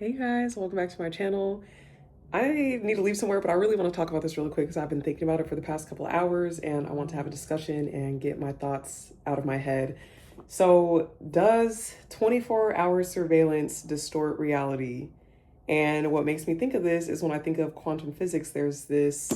Hey guys, welcome back to my channel. I need to leave somewhere, but I really want to talk about this really quick because I've been thinking about it for the past couple of hours and I want to have a discussion and get my thoughts out of my head. So, does 24-hour surveillance distort reality? And what makes me think of this is when I think of quantum physics, there's this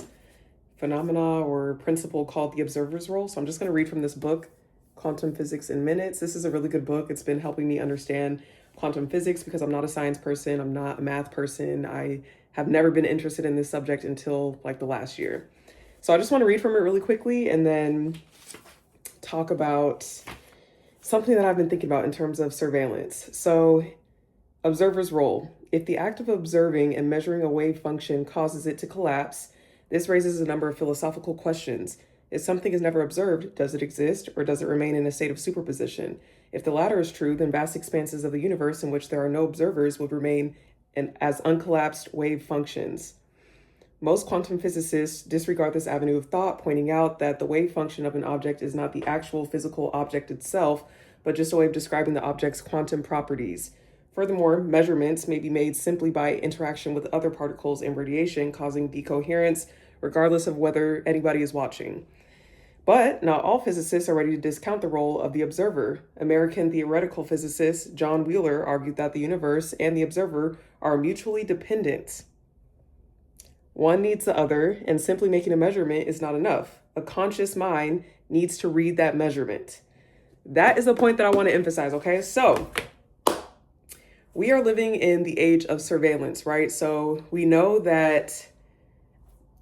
phenomena or principle called the observer's role. So, I'm just going to read from this book, Quantum Physics in Minutes. This is a really good book. It's been helping me understand quantum physics because I'm not a science person, I'm not a math person. I have never been interested in this subject until like the last year. So I just want to read from it really quickly and then talk about something that I've been thinking about in terms of surveillance. So, observer's role. If the act of observing and measuring a wave function causes it to collapse, this raises a number of philosophical questions. If something is never observed, does it exist or does it remain in a state of superposition? If the latter is true, then vast expanses of the universe in which there are no observers would remain as uncollapsed wave functions. Most quantum physicists disregard this avenue of thought, pointing out that the wave function of an object is not the actual physical object itself, but just a way of describing the object's quantum properties. Furthermore, measurements may be made simply by interaction with other particles and radiation, causing decoherence, regardless of whether anybody is watching. But not all physicists are ready to discount the role of the observer. American theoretical physicist John Wheeler argued that the universe and the observer are mutually dependent. One needs the other, and simply making a measurement is not enough. A conscious mind needs to read that measurement. That is the point that I want to emphasize, okay? So, we are living in the age of surveillance, right? So, we know that,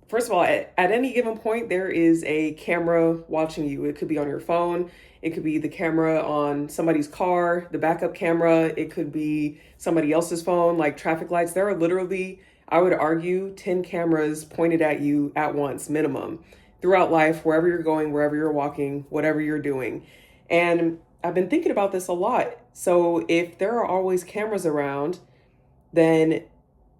first of all, at any given point, there is a camera watching you. It could be on your phone. It could be the camera on somebody's car, the backup camera. It could be somebody else's phone, like traffic lights. There are literally, I would argue, 10 cameras pointed at you at once, minimum, throughout life, wherever you're going, wherever you're walking, whatever you're doing. And I've been thinking about this a lot. So if there are always cameras around, then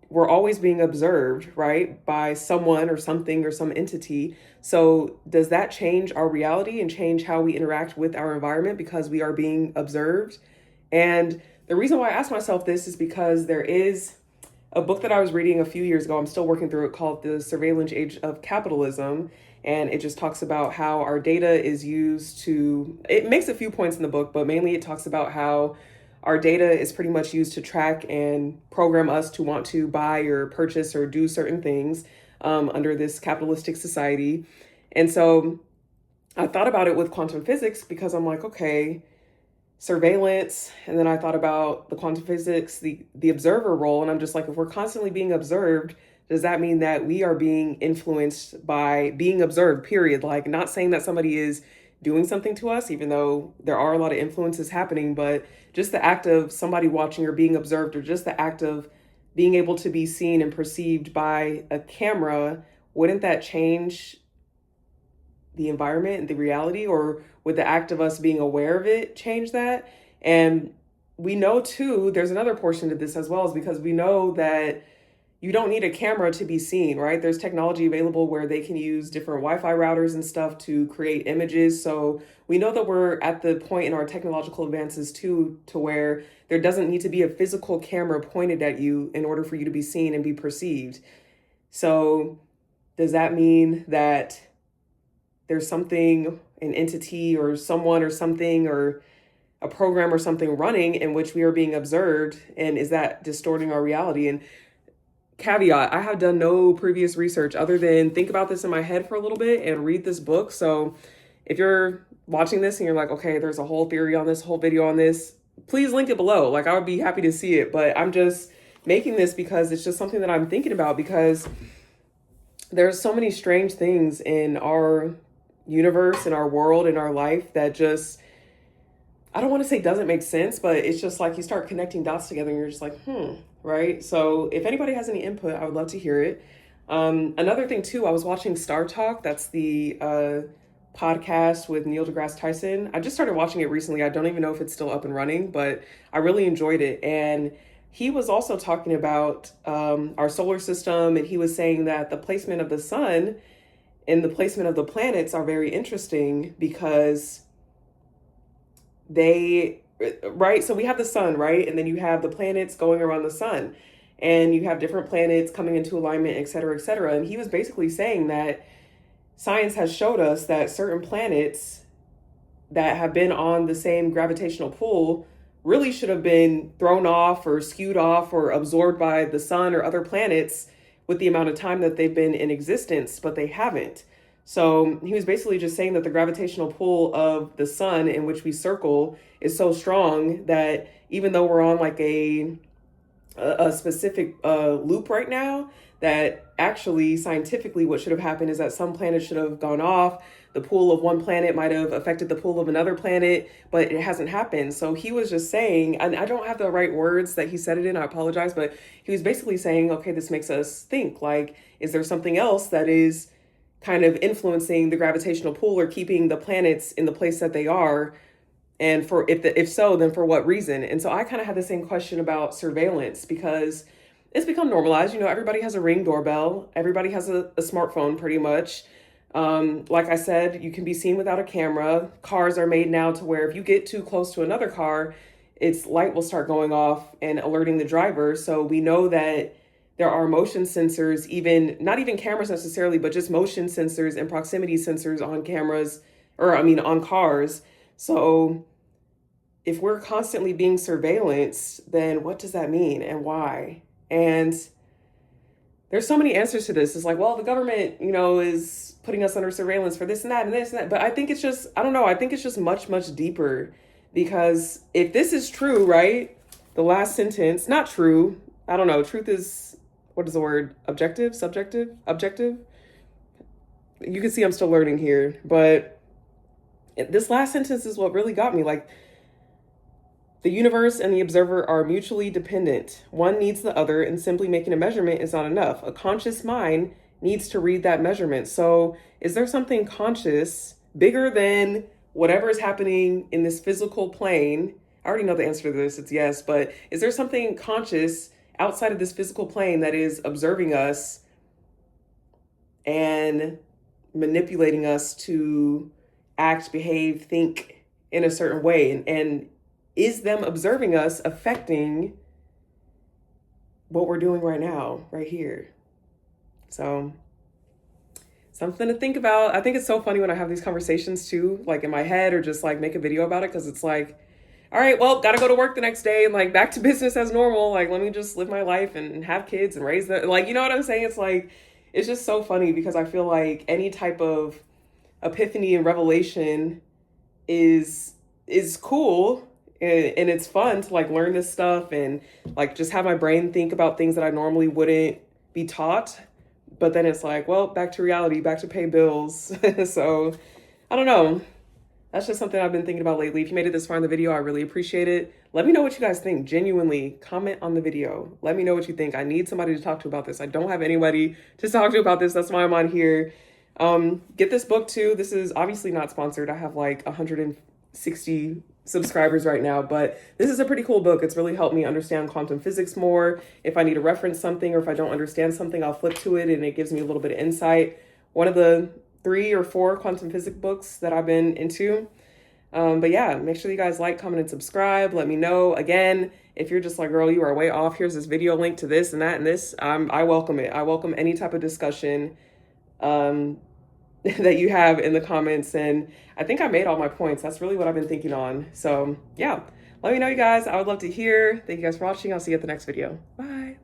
we're always being observed, right, by someone or something or some entity. So does that change our reality and change how we interact with our environment because we are being observed? And the reason why I ask myself this is because there is a book that I was reading a few years ago. I'm still working through it, called The Surveillance Age of Capitalism. And it just talks about how our data is used to, it makes a few points in the book, but mainly it talks about how our data is pretty much used to track and program us to want to buy or purchase or do certain things under this capitalistic society. And so I thought about it with quantum physics because I'm like, okay, surveillance. And then I thought about the quantum physics, the observer role. And I'm just like, if we're constantly being observed, does that mean that we are being influenced by being observed, period? Like, not saying that somebody is doing something to us, even though there are a lot of influences happening, but just the act of somebody watching or being observed, or just the act of being able to be seen and perceived by a camera, wouldn't that change the environment and the reality? Or would the act of us being aware of it change that? And we know too, there's another portion to this as well, is because we know that you don't need a camera to be seen, right? There's technology available where they can use different Wi-Fi routers and stuff to create images. So we know that we're at the point in our technological advances too, to where there doesn't need to be a physical camera pointed at you in order for you to be seen and be perceived. So does that mean that there's something, an entity or someone or something or a program or something running in which we are being observed? And is that distorting our reality? And caveat, I have done no previous research other than think about this in my head for a little bit and read this book. So if you're watching this and you're like, okay, there's a whole theory on this, whole video on this, please link it below. Like, I would be happy to see it. But I'm just making this because it's just something that I'm thinking about, because there's so many strange things in our universe, in our world, in our life that just, I don't want to say doesn't make sense, but it's just like you start connecting dots together and you're just like, right? So if anybody has any input, I would love to hear it. Another thing too, I was watching Star Talk. That's the podcast with Neil deGrasse Tyson. I just started watching it recently. I don't even know if it's still up and running, but I really enjoyed it. And he was also talking about our solar system, and he was saying that the placement of the sun and the placement of the planets are very interesting because they, right? So we have the sun, right? And then you have the planets going around the sun. and you have different planets coming into alignment, et cetera, et cetera. And he was basically saying that science has showed us that certain planets that have been on the same gravitational pull really should have been thrown off or skewed off or absorbed by the sun or other planets with the amount of time that they've been in existence, but they haven't. So he was basically just saying that the gravitational pull of the sun in which we circle is so strong that even though we're on like a specific loop right now, that actually scientifically what should have happened is that some planets should have gone off. The pull of one planet might have affected the pull of another planet, but it hasn't happened. So he was just saying, and I don't have the right words that he said it in, I apologize, but he was basically saying, okay, this makes us think, like, is there something else that is kind of influencing the gravitational pull or keeping the planets in the place that they are? And for if so, then for what reason? And so I kind of had the same question about surveillance, because it's become normalized. You know, everybody has a Ring doorbell. Everybody has a smartphone pretty much. Like I said, you can be seen without a camera. Cars are made now to where if you get too close to another car, its light will start going off and alerting the driver. So we know that there are motion sensors, even not even cameras necessarily, but just motion sensors and proximity sensors on cameras, or I mean on cars. So if we're constantly being surveillanced, then what does that mean and why? And there's so many answers to this. It's like, well, the government, you know, is putting us under surveillance for this and that and this and that. But I think it's just, I don't know, I think it's just much, much deeper. Because if this is true, right? The last sentence, not true. I don't know. Truth is, what is the word? Objective? Subjective? Objective? You can see I'm still learning here. But this last sentence is what really got me. Like, the universe and the observer are mutually dependent. One needs the other, and simply making a measurement is not enough. A conscious mind needs to read that measurement. So is there something conscious, bigger than whatever is happening in this physical plane? I already know the answer to this, it's yes, but is there something conscious outside of this physical plane that is observing us and manipulating us to act, behave, think in a certain way? And is them observing us affecting what we're doing right now, right here? So something to think about. I think it's so funny when I have these conversations too, like in my head, or just like make a video about it, because it's like, all right, well, gotta go to work the next day and like back to business as normal. Like, let me just live my life and have kids and raise them. Like, you know what I'm saying? It's like, it's just so funny because I feel like any type of epiphany and revelation is cool. And it's fun to like learn this stuff and like just have my brain think about things that I normally wouldn't be taught. But then it's like, well, back to reality, back to pay bills. So I don't know. That's just something I've been thinking about lately. If you made it this far in the video, I really appreciate it. Let me know what you guys think. Genuinely, comment on the video. Let me know what you think. I need somebody to talk to about this. I don't have anybody to talk to about this. That's why I'm on here. Get this book too. This is obviously not sponsored. I have like 160 subscribers right now, but this is a pretty cool book. It's really helped me understand quantum physics more. If I need to reference something or if I don't understand something, I'll flip to it and it gives me a little bit of insight. One of the 3 or 4 quantum physics books that I've been into. But yeah, make sure you guys like, comment, and subscribe. Let me know. Again, if you're just like, girl, you are way off, here's this video link to this and that and this. I welcome it. I welcome any type of discussion that you have in the comments. And I think I made all my points. That's really what I've been thinking on. So yeah, let me know, you guys. I would love to hear. Thank you guys for watching. I'll see you at the next video. Bye.